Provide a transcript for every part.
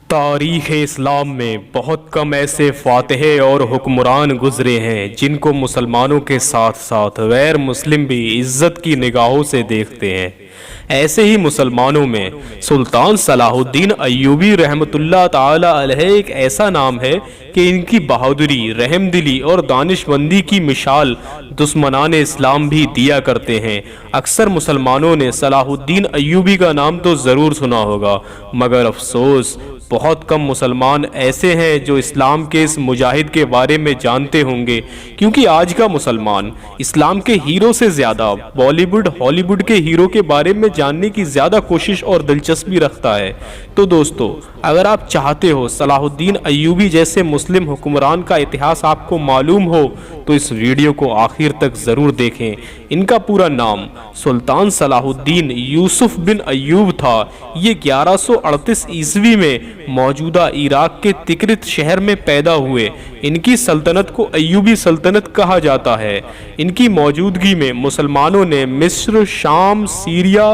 تاریخ اسلام میں بہت کم ایسے فاتح اور حکمران گزرے ہیں جن کو مسلمانوں کے ساتھ ساتھ غیر مسلم بھی عزت کی نگاہوں سے دیکھتے ہیں۔ ایسے ہی مسلمانوں میں سلطان صلاح الدین ایوبی رحمۃ اللہ تعالی علیہ ایک ایسا نام ہے کہ ان کی بہادری، رحم دلی اور دانش مندی کی مثال دشمنان اسلام بھی دیا کرتے ہیں۔ اکثر مسلمانوں نے صلاح الدین ایوبی کا نام تو ضرور سنا ہوگا، مگر افسوس بہت کم مسلمان ایسے ہیں جو اسلام کے اس مجاہد کے بارے میں جانتے ہوں گے، کیونکہ آج کا مسلمان اسلام کے ہیرو سے زیادہ بالی ووڈ، ہالی ووڈ کے ہیرو کے بارے میں جاننے کی زیادہ کوشش اور دلچسپی رکھتا ہے۔ تو دوستو، اگر آپ چاہتے ہو صلاح الدین ایوبی جیسے مسلم حکمران کا اتہاس آپ کو معلوم ہو تو اس ویڈیو کو آخر تک ضرور دیکھیں۔ ان کا پورا نام سلطان صلاح الدین یوسف بن ایوب تھا۔ یہ 1138 عیسوی میں موجودہ عراق کے تکرت شہر میں پیدا ہوئے۔ ان کی سلطنت کو ایوبی سلطنت کہا جاتا ہے۔ ان کی موجودگی میں مسلمانوں نے مصر، شام، سیریا،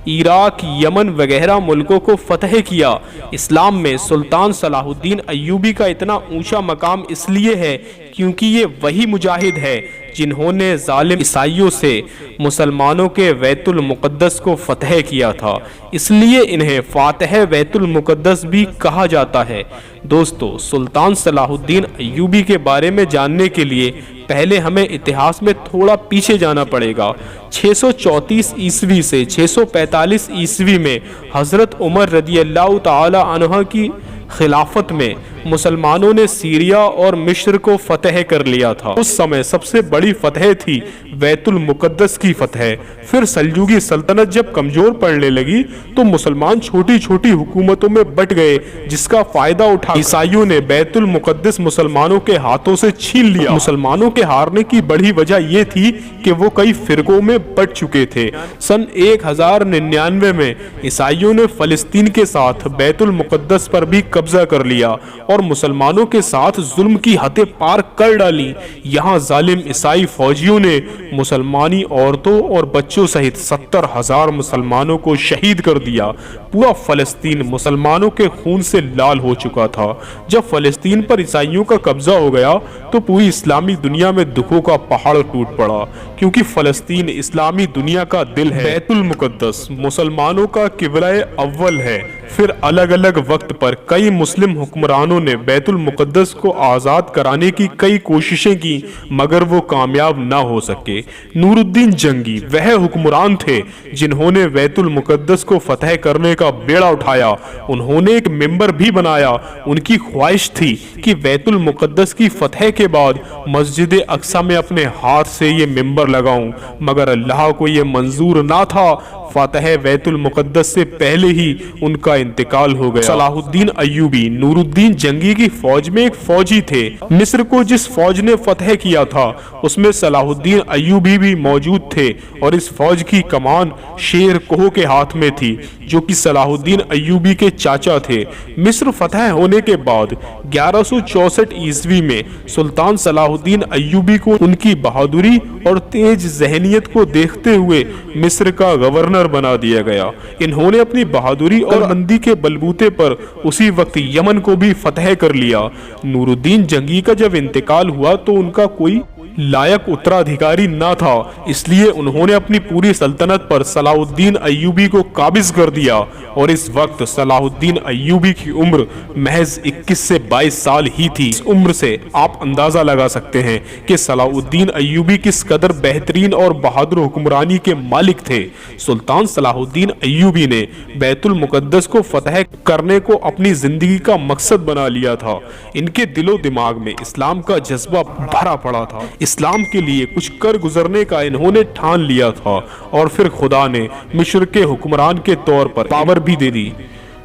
عراق، یمن وغیرہ ملکوں کو فتح کیا۔ اسلام میں سلطان صلاح الدین ایوبی کا اتنا اونچا مقام اس لیے ہے کیونکہ یہ وہی مجاہد ہے جنہوں نے ظالم عیسائیوں سے مسلمانوں کے بیت المقدس کو فتح کیا تھا، اس لیے انہیں فاتح بیت المقدس بھی کہا جاتا ہے۔ دوستو، سلطان صلاح الدین ایوبی کے بارے میں جاننے کے لیے پہلے ہمیں اتہاس میں تھوڑا پیچھے جانا پڑے گا۔ 634 عیسوی سے 645 عیسوی میں حضرت عمر رضی اللہ تعالی عنہ کی خلافت میں مسلمانوں نے سیریا اور مصر کو فتح کر لیا تھا۔ اس سمے سب سے بڑی فتح تھی بیت المقدس کی فتح۔ پھر سلجوقی سلطنت جب کمزور پڑنے لگی تو مسلمان چھوٹی چھوٹی حکومتوں میں بٹ گئے، جس کا فائدہ اٹھا عیسائیوں نے بیت المقدس مسلمانوں کے ہاتھوں سے چھین لیا۔ مسلمانوں کے ہارنے کی بڑی وجہ یہ تھی کہ وہ کئی فرقوں میں بٹ چکے تھے۔ سن 1099 میں عیسائیوں نے فلسطین کے ساتھ بیت المقدس پر بھی قبضہ کر لیا اور مسلمانوں کے ساتھ ظلم کی حدیں پار کر ڈالی۔ یہاں ظالم عیسائی فوجیوں نے مسلمانی عورتوں اور بچوں سہت 70,000 مسلمانوں کو شہید کر دیا۔ پورا فلسطین مسلمانوں کے خون سے لال ہو چکا تھا۔ جب فلسطین پر عیسائیوں کا قبضہ ہو گیا تو پوری اسلامی دنیا میں دکھوں کا پہاڑ ٹوٹ پڑا، کیونکہ فلسطین اسلامی دنیا کا دل ہے۔ بیت المقدس مسلمانوں کا قبلہ اول ہے۔ پھر الگ الگ وقت پر کئی مسلم حکمرانوں نے بیت المقدس کو آزاد کرانے کی کئی کوششیں کی، مگر وہ کامیاب نہ ہو سکے۔ نور الدین جنگی وہ حکمران تھے جنہوں نے بیت المقدس کو فتح کرنے کا بیڑا اٹھایا۔ انہوں نے ایک ممبر بھی بنایا۔ ان کی خواہش تھی کہ بیت المقدس کی فتح کے بعد مسجد اقصی میں اپنے ہاتھ سے یہ ممبر لگاؤں، مگر اللہ کو یہ منظور نہ تھا۔ فاتح بیت المقدس سے پہلے ہی ان کا انتقال ہو گیا۔ صلاح الدین ایوبی نور الدین جنگی کی فوج میں ایک فوجی تھے۔ مصر کو جس فوج نے فتح کیا تھا اس میں صلاح الدین ایوبی بھی موجود تھے، اور اس فوج کی کمان شیر کوہ کے ہاتھ میں تھی جو کہ صلاح الدین ایوبی کے چاچا تھے۔ مصر فتح ہونے کے بعد 1164 عیسوی میں سلطان صلاح الدین ایوبی کو ان کی بہادری اور تیز ذہنیت کو دیکھتے ہوئے مصر کا گورنر بنا دیا گیا۔ انہوں نے اپنی بہادری اور مندی کے بلبوتے پر اسی وقت یمن کو بھی فتح کر لیا۔ نور الدین جنگی کا جب انتقال ہوا تو ان کا کوئی لائق اترادھیکاری نہ تھا، اس لیے انہوں نے اپنی پوری سلطنت پر صلاح الدین ایوبی کو قابض کر دیا، اور اس وقت صلاح الدین ایوبی کی عمر محض 21 سے 22 سال ہی تھی۔ اس عمر سے آپ اندازہ لگا سکتے ہیں کہ صلاح الدین ایوبی کس قدر بہترین اور بہادر حکمرانی کے مالک تھے۔ سلطان صلاح الدین ایوبی نے بیت المقدس کو فتح کرنے کو اپنی زندگی کا مقصد بنا لیا تھا۔ ان کے دل و دماغ میں اسلام کا جذبہ بھرا پڑا تھا۔ اسلام کے لیے کچھ کر گزرنے کا انہوں نے ٹھان لیا تھا، اور پھر خدا نے مصر کے حکمران کے طور پر پاور بھی دے دی۔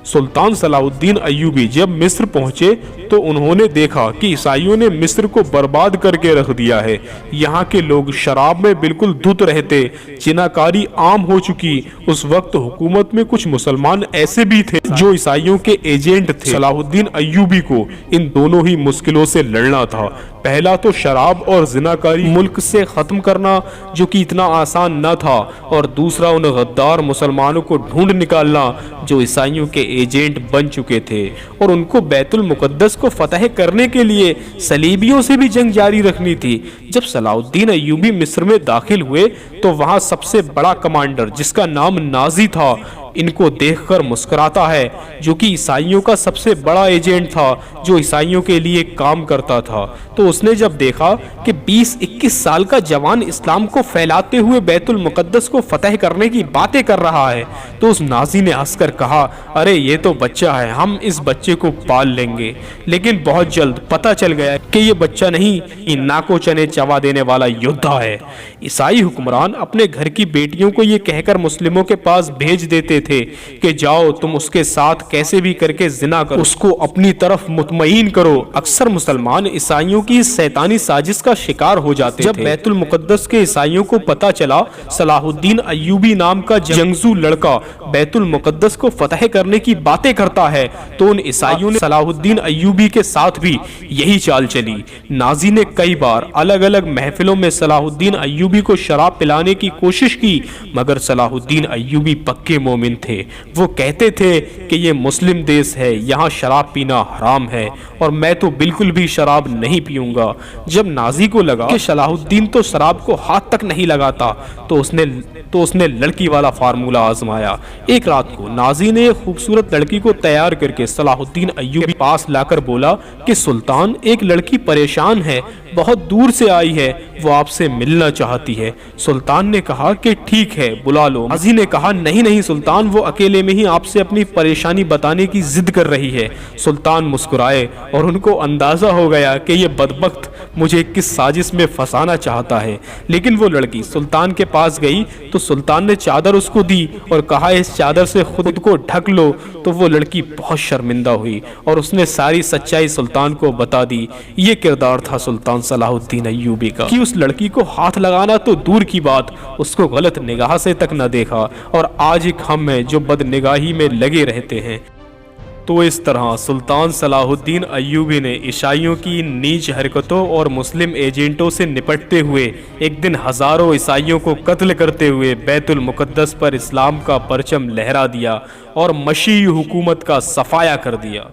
سلطان صلاح الدین ایوبی جب مصر پہنچے تو انہوں نے دیکھا کہ عیسائیوں نے مصر کو برباد کر کے رکھ دیا ہے۔ یہاں کے لوگ شراب میں بالکل دھت رہتے، چناکاری عام ہو چکی۔ اس وقت حکومت میں کچھ مسلمان ایسے بھی تھے جو عیسائیوں کے ایجنٹ تھے۔ صلاح الدین ایوبی کو ان دونوں ہی مشکلوں سے لڑنا تھا۔ پہلا تو شراب اور زناکاری ملک سے ختم کرنا جو کہ اتنا آسان نہ تھا، اور دوسرا ان غدار مسلمانوں کو ڈھونڈ نکالنا جو عیسائیوں کے ایجنٹ بن چکے تھے، اور ان کو بیت المقدس کو فتح کرنے کے لیے صلیبیوں سے بھی جنگ جاری رکھنی تھی۔ جب صلاح الدین ایوبی مصر میں داخل ہوئے تو وہاں سب سے بڑا کمانڈر جس کا نام نازی تھا ان کو دیکھ کر مسکراتا ہے، جو کہ عیسائیوں کا سب سے بڑا ایجنٹ تھا جو عیسائیوں کے لیے کام کرتا تھا۔ تو اس نے جب دیکھا کہ 20-21 سال کا جوان اسلام کو پھیلاتے ہوئے بیت المقدس کو فتح کرنے کی باتیں کر رہا ہے، تو اس نازی نے ہنس کر کہا، ارے یہ تو بچہ ہے، ہم اس بچے کو پال لیں گے۔ لیکن بہت جلد پتہ چل گیا کہ یہ بچہ نہیں، یہ ناکو چنے چبا دینے والا یودھا ہے۔ عیسائی حکمران اپنے گھر کی بیٹیوں کو یہ کہہ کر مسلموں کے پاس بھیج دیتے تھے کہ جاؤ تم اس کے ساتھ کیسے بھی کر کے زنا کرو، اس کو اپنی طرف مطمئن کرو۔ اکثر مسلمان عیسائیوں کی شیطانی سازش کا شکار ہو جاتے تھے۔ جب بیت المقدس کے عیسائیوں کو پتہ چلا صلاح الدین ایوبی نام کا جنگجو لڑکا بیت المقدس کو فتح کرنے کی باتیں کرتا ہے، تو ان عیسائیوں نے صلاح الدین ایوبی کے ساتھ بھی یہی چال چلی۔ نازی نے کئی بار الگ الگ محفلوں میں صلاح الدین ایوبی کو شراب پلانے کی کوشش کی، مگر صلاح الدین ایوبی پکے مومن تھے۔ وہ کہتے تھے کہ یہ مسلم دیس ہے، یہاں شراب پینا حرام ہے اور میں تو بالکل بھی شراب نہیں پیوں گا۔ جب نازی کو لگا کہ صلاح الدین تو شراب کو ہاتھ تک نہیں لگاتا تو اس نے لڑکی والا فارمولہ آزمایا۔ ایک رات کو نازی نے ایک خوبصورت لڑکی کو تیار کر کے صلاح الدین ایوبی پاس لا کر بولا کہ سلطان، ایک لڑکی پریشان ہے، بہت دور سے آئی ہے، وہ آپ سے ملنا چاہتی ہے۔ سلطان نے کہا کہ ٹھیک ہے بلا لو۔ نازی نے کہا نہیں سلطان، وہ اکیلے میں ہی آپ سے اپنی پریشانی بتانے کی ضد کر رہی ہے۔ سلطان مسکرائے اور ان کو اندازہ ہو گیا کہ یہ بدبخت مجھے کس سازش میں پھنسانا چاہتا ہے۔ لیکن وہ لڑکی سلطان کے پاس گئی تو سلطان نے چادر اس کو دی اور کہا اس چادر سے خود کو ڈھک لو، تو وہ لڑکی بہت شرمندہ ہوئی اور اس نے ساری سچائی سلطان کو بتا دی۔ یہ کردار تھا سلطان صلاح الدین ایوبی کا کہ اس لڑکی کو ہاتھ لگانا تو دور کی بات، اس کو غلط نگاہ سے تک نہ دیکھا، اور آج ایک ہم ہیں جو بد نگاہی میں لگے رہتے ہیں۔ تو اس طرح سلطان صلاح الدین ایوبی نے عیسائیوں کی نیچ حرکتوں اور مسلم ایجنٹوں سے نپٹتے ہوئے ایک دن ہزاروں عیسائیوں کو قتل کرتے ہوئے بیت المقدس پر اسلام کا پرچم لہرا دیا اور مشیعی حکومت کا صفایا کر دیا۔